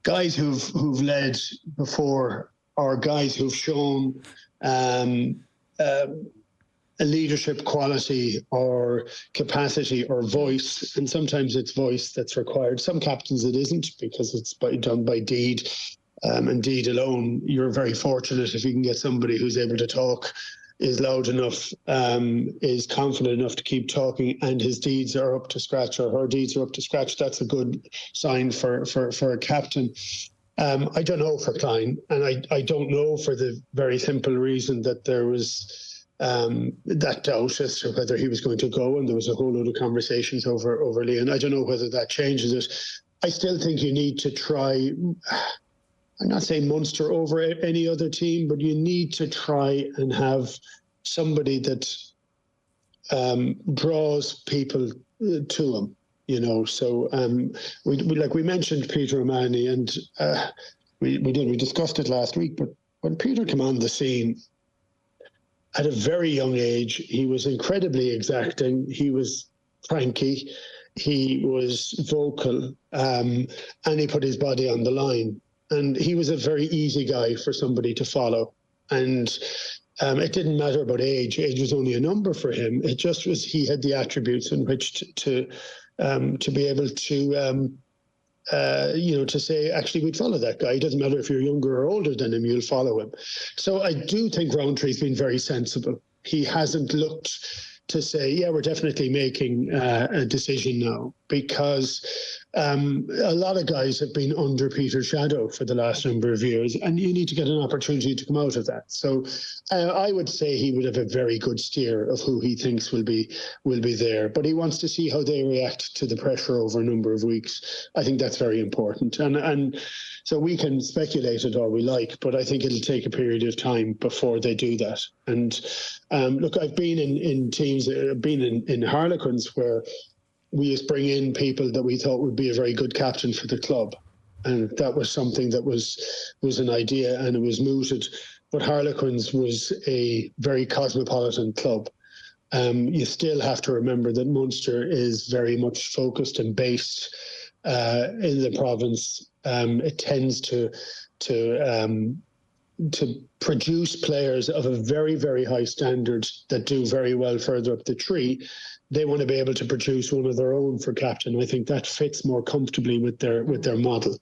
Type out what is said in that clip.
guys who've led before, or guys who've shown a leadership quality or capacity or voice, and sometimes it's voice that's required. Some captains it isn't, because it's done by deed, and deed alone. You're very fortunate if you can get somebody who's able to talk, is loud enough, is confident enough to keep talking, and his deeds are up to scratch, or her deeds are up to scratch. That's a good sign for a captain. I don't know for Klein, and I don't know, for the very simple reason that there was that doubt as to whether he was going to go, and there was a whole load of conversations over Leon. I don't know whether that changes it. I still think you need to try, I'm not saying Munster over any other team, but you need to try and have somebody that draws people to him, you know. So we mentioned Peter O'Mahony, and we discussed it last week, but when Peter came on the scene at a very young age, he was incredibly exacting, he was cranky, he was vocal, and he put his body on the line. And he was a very easy guy for somebody to follow. And it didn't matter about age. Age was only a number for him. It just was, he had the attributes in which to be able to, to say, actually, we'd follow that guy. It doesn't matter if you're younger or older than him, you'll follow him. So I do think Roundtree's been very sensible. He hasn't looked to say, yeah, we're definitely making a decision now, because a lot of guys have been under Peter's shadow for the last number of years, and you need to get an opportunity to come out of that. So I would say he would have a very good steer of who he thinks will be there, but he wants to see how they react to the pressure over a number of weeks. I think that's very important, and so we can speculate it all we like, but I think it'll take a period of time before they do that. And look, I've been in teams, I've been in Harlequins where we just bring in people that we thought would be a very good captain for the club. And that was something that was an idea, and it was mooted. But Harlequins was a very cosmopolitan club. You still have to remember that Munster is very much focused and based in the province. It tends to produce players of a very, very high standard that do very well further up the tree. They want to be able to produce one of their own for captain. I think that fits more comfortably with their model.